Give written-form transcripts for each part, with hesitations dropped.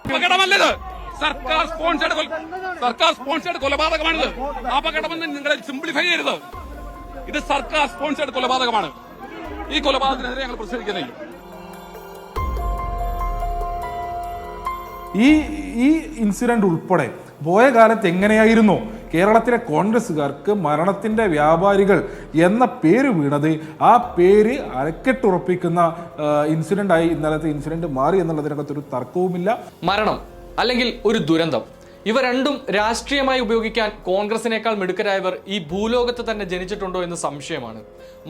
അപകടമല്ലത്. സർക്കാർ സ്പോൺസേഡ് കൊലപാതകമാണിത്. അപകടമെന്ന് നിങ്ങൾ സിംപ്ലിഫൈ ചെയ്യരുത്. ഇത് സർക്കാർ സ്പോൺസേഡ് കൊലപാതകമാണ്. ഈ കൊലപാതകത്തിനെതിരെ ഞങ്ങൾ പ്രതിഷേധിക്കുന്നു. ഈ ഇൻസിഡന്റ് ഉൾപ്പെടെ പോയ കാലത്ത് എങ്ങനെയായിരുന്നു കേരളത്തിലെ കോൺഗ്രസുകാർക്ക് മരണത്തിന്റെ വ്യാപാരികൾ എന്ന പേര് വീണത്? ആ പേര് അരക്കെട്ടുറപ്പിക്കുന്ന ഇൻസിഡന്റായി ഇന്നലത്തെ ഇൻസിഡന്റ് മാറി എന്നുള്ളതിനകത്തൊരു തർക്കവുമില്ല. മരണം അല്ലെങ്കിൽ ഒരു ദുരന്തം, ഇവ രണ്ടും രാഷ്ട്രീയമായി ഉപയോഗിക്കാൻ കോൺഗ്രസിനേക്കാൾ മിടുക്കരായവർ ഈ ഭൂലോകത്ത് തന്നെ ജനിച്ചിട്ടുണ്ടോ എന്ന് സംശയമാണ്.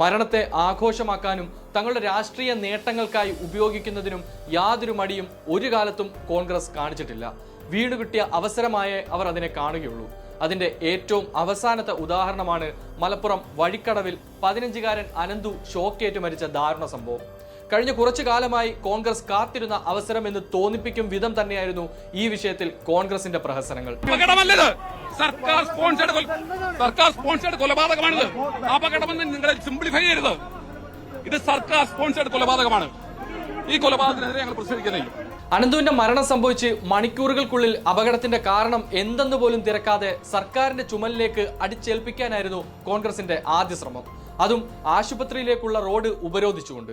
മരണത്തെ ആഘോഷമാക്കാനും തങ്ങളുടെ രാഷ്ട്രീയ നേട്ടങ്ങൾക്കായി ഉപയോഗിക്കുന്നതിനും യാതൊരു മടിയും ഒരു കാലത്തും കോൺഗ്രസ് കാണിച്ചിട്ടില്ല. വീണുകിട്ടിയ അവസരമായേ അവർ അതിനെ കാണുകയുള്ളൂ. അതിന്റെ ഏറ്റവും അവസാനത്തെ ഉദാഹരണമാണ് മലപ്പുറം വഴിക്കടവിൽ 15-കാരൻ അനന്തു ഷോക്കേറ്റ് മരിച്ച ദാരുണ സംഭവം. കഴിഞ്ഞ കുറച്ചു കാലമായി കോൺഗ്രസ് കാത്തിരുന്ന അവസരം എന്ന് തോന്നിപ്പിക്കും വിധം തന്നെയായിരുന്നു ഈ വിഷയത്തിൽ കോൺഗ്രസിന്റെ പ്രഹസനങ്ങൾ. സർക്കാർ സ്പോൺസേഡ് കൊലപാതകമാണിത്. അപകടമെന്ന് നിങ്ങൾ സിംപ്ലിഫൈ ചെയ്യരുത്. ഇത് സർക്കാർ സ്പോൺസേഡ് കൊലപാതകമാണ്. ഈ കൊലപാതകത്തിനെതിരെ ഞങ്ങൾ പ്രതിഷേധിക്കുന്നു. അനന്തുവിന്റെ മരണം സംഭവിച്ച് മണിക്കൂറുകൾക്കുള്ളിൽ അപകടത്തിന്റെ കാരണം എന്തെന്ന് പോലും തിരക്കാതെ സർക്കാരിന്റെ ചുമലിലേക്ക് അടിച്ചേൽപ്പിക്കാനായിരുന്നു കോൺഗ്രസിന്റെ ആദ്യ ശ്രമം. അതും ആശുപത്രിയിലേക്കുള്ള റോഡ് ഉപരോധിച്ചുകൊണ്ട്.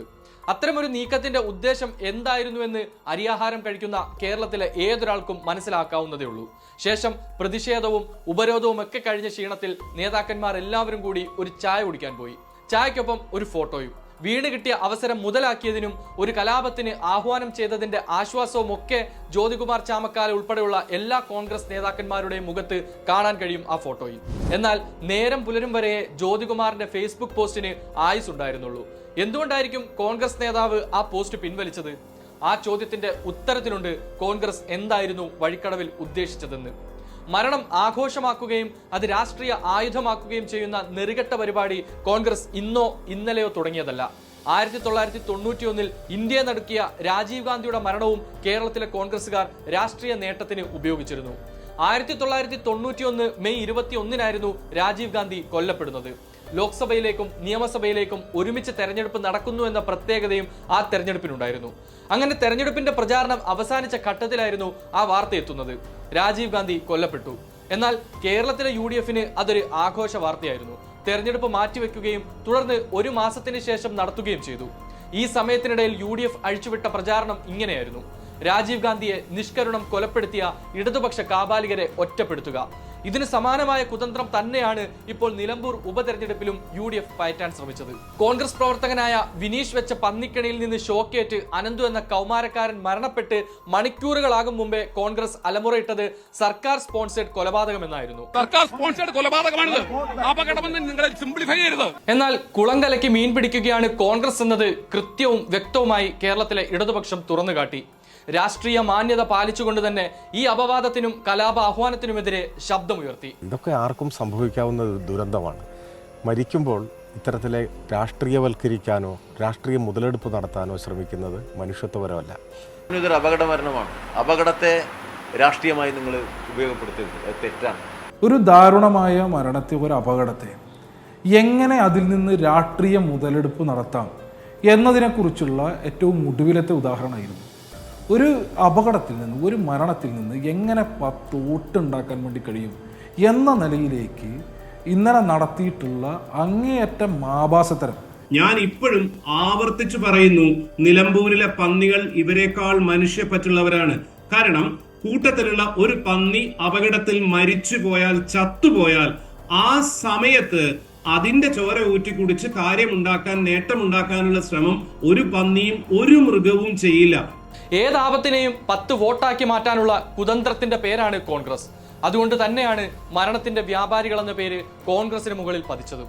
അത്തരമൊരു നീക്കത്തിന്റെ ഉദ്ദേശം എന്തായിരുന്നുവെന്ന് അരിയാഹാരം കഴിക്കുന്ന കേരളത്തിലെ ഏതൊരാൾക്കും മനസ്സിലാക്കാവുന്നതേ ഉള്ളൂ. ശേഷം പ്രതിഷേധവും ഉപരോധവും ഒക്കെ കഴിഞ്ഞ ക്ഷീണത്തിൽ നേതാക്കന്മാർ എല്ലാവരും കൂടി ഒരു ചായ കുടിക്കാൻ പോയി. ചായക്കൊപ്പം ഒരു ഫോട്ടോയും. വീണ് കിട്ടിയ അവസരം മുതലാക്കിയതിനും ഒരു കലാപത്തിന് ആഹ്വാനം ചെയ്തതിന്റെ ആശ്വാസവും ഒക്കെ ജ്യോതികുമാർ ചാമക്കാല ഉൾപ്പെടെയുള്ള എല്ലാ കോൺഗ്രസ് നേതാക്കന്മാരുടെയും മുഖത്ത് കാണാൻ കഴിയും ആ ഫോട്ടോയിൽ. എന്നാൽ നേരം പുലരും വരെ ജ്യോതികുമാറിന്റെ ഫേസ്ബുക്ക് പോസ്റ്റിന് ആയുസ് ഉണ്ടായിരുന്നുള്ളൂ. എന്തുകൊണ്ടായിരിക്കും കോൺഗ്രസ് നേതാവ് ആ പോസ്റ്റ് പിൻവലിച്ചത്? ആ ചോദ്യത്തിന്റെ ഉത്തരത്തിലുണ്ട് കോൺഗ്രസ് എന്തായിരുന്നു വഴിക്കടവിൽ ഉദ്ദേശിച്ചതെന്ന്. മരണം ആഘോഷമാക്കുകയും അത് രാഷ്ട്രീയ ആയുധമാക്കുകയും ചെയ്യുന്ന നെറികെട്ട പരിപാടി കോൺഗ്രസ് ഇന്നോ ഇന്നലെയോ തുടങ്ങിയതല്ല. 1991 ഇന്ത്യയെ നടുക്കിയ രാജീവ് ഗാന്ധിയുടെ മരണവും കേരളത്തിലെ കോൺഗ്രസുകാർ രാഷ്ട്രീയ നേട്ടത്തിന് ഉപയോഗിച്ചിരുന്നു. 1991 മെയ് 21 രാജീവ് ഗാന്ധി കൊല്ലപ്പെടുന്നത്. ലോക്സഭയിലേക്കും നിയമസഭയിലേക്കും ഒരുമിച്ച് തെരഞ്ഞെടുപ്പ് നടക്കുന്നു എന്ന പ്രത്യേകതയും ആ തെരഞ്ഞെടുപ്പിനുണ്ടായിരുന്നു. അങ്ങനെ തെരഞ്ഞെടുപ്പിന്റെ പ്രചാരണം അവസാനിച്ച ഘട്ടത്തിലായിരുന്നു ആ വാർത്ത എത്തുന്നത്. രാജീവ് ഗാന്ധി കൊല്ലപ്പെട്ടു. എന്നാൽ കേരളത്തിലെ UDFന് അതൊരു ആഘോഷ വാർത്തയായിരുന്നു. തെരഞ്ഞെടുപ്പ് മാറ്റിവെക്കുകയും തുടർന്ന് ഒരു മാസത്തിന് ശേഷം നടത്തുകയും ചെയ്തു. ഈ സമയത്തിനിടയിൽ UDF അഴിച്ചുവിട്ട പ്രചാരണം ഇങ്ങനെയായിരുന്നു: രാജീവ് ഗാന്ധിയെ നിഷ്കരുണം കൊലപ്പെടുത്തിയ ഇടതുപക്ഷ കാബാലികരെ ഒറ്റപ്പെടുത്തുക. ഇതിന് സമാനമായ കുതന്ത്രം തന്നെയാണ് ഇപ്പോൾ നിലമ്പൂർ ഉപതെരഞ്ഞെടുപ്പിലും UDF പയറ്റാൻ ശ്രമിച്ചത്. കോൺഗ്രസ് പ്രവർത്തകനായ വിനീഷ് വെച്ച പന്നിക്കണിയിൽ നിന്ന് ഷോക്കേറ്റ് അനന്തു എന്ന കൗമാരക്കാരൻ മരണപ്പെട്ട് മണിക്കൂറുകളാകും മുമ്പേ കോൺഗ്രസ് അലമുറയിട്ടത് സർക്കാർ സ്പോൺസേഡ് കൊലപാതകമെന്നായിരുന്നു. സർക്കാർ സ്പോൺസേഡ് കൊലപാതകമാണിത്. അപകടമെന്ന് നിങ്ങൾ സിംപ്ലിഫൈ ചെയ്യരുത്. എന്നാൽ കുളങ്കലയ്ക്ക് മീൻ പിടിക്കുകയാണ് കോൺഗ്രസ് എന്നത് കൃത്യവും വ്യക്തവുമായി കേരളത്തിലെ ഇടതുപക്ഷം തുറന്നുകാട്ടി. രാഷ്ട്രീയ മാന്യത പാലിച്ചുകൊണ്ട് തന്നെ ഈ അപവാദത്തിനും കലാപ ആഹ്വാനത്തിനുമെതിരെ ശബ്ദമുയർത്തി. ഇതൊക്കെ ആർക്കും സംഭവിക്കാവുന്ന ദുരന്തമാണ്. മരിക്കുമ്പോൾ ഇത്തരത്തിലെ രാഷ്ട്രീയവൽക്കരിക്കാനോ രാഷ്ട്രീയ മുതലെടുപ്പ് നടത്താനോ ശ്രമിക്കുന്നത് മനുഷ്യത്വപരമല്ല. ഇതൊരു അപകട മരണമാണ്. അപകടത്തെ രാഷ്ട്രീയമായി നിങ്ങൾ ഉപയോഗപ്പെടുത്തരുത്, തെറ്റാണ്. ഒരു ദാരുണമായ മരണത്തെ, ഒരു അപകടത്തെ എങ്ങനെ അതിൽ നിന്ന് രാഷ്ട്രീയ മുതലെടുപ്പ് നടത്താം എന്നതിനെക്കുറിച്ചുള്ള ഏറ്റവും ഒടുവിലത്തെ ഉദാഹരണമായിരുന്നു. ഒരു അപകടത്തിൽ നിന്ന്, ഒരു മരണത്തിൽ നിന്ന് എങ്ങനെ 10 വോട്ട് ഉണ്ടാക്കാൻ വേണ്ടി കഴിയും എന്ന നിലയിലേക്ക് ഇന്നലെ നടത്തിയിട്ടുള്ള അങ്ങേയറ്റം ആഭാസത്തരം. ഞാൻ ഇപ്പോഴും ആവർത്തിച്ചു പറയുന്നു, നിലമ്പൂരിലെ പന്നികൾ ഇവരെക്കാൾ മനുഷ്യപ്പറ്റുള്ളവരാണ്. കാരണം കൂട്ടത്തിലുള്ള ഒരു പന്നി അപകടത്തിൽ മരിച്ചു പോയാൽ, ചത്തുപോയാൽ, ആ സമയത്ത് അതിന്റെ ചോര ഊറ്റി കുടിച്ച് കാര്യമുണ്ടാക്കാൻ, നേട്ടമുണ്ടാക്കാനുള്ള ശ്രമം ഒരു പന്നിയും ഒരു മൃഗവും ചെയ്യില്ല. ഏതാപത്തിനെയും 10 വോട്ടാക്കി മാറ്റാനുള്ള കുതന്ത്രത്തിന്റെ പേരാണ് കോൺഗ്രസ്. അതുകൊണ്ട് തന്നെയാണ് മരണത്തിന്റെ വ്യാപാരികൾ എന്ന പേര് കോൺഗ്രസിന് മുകളിൽ പതിച്ചത്.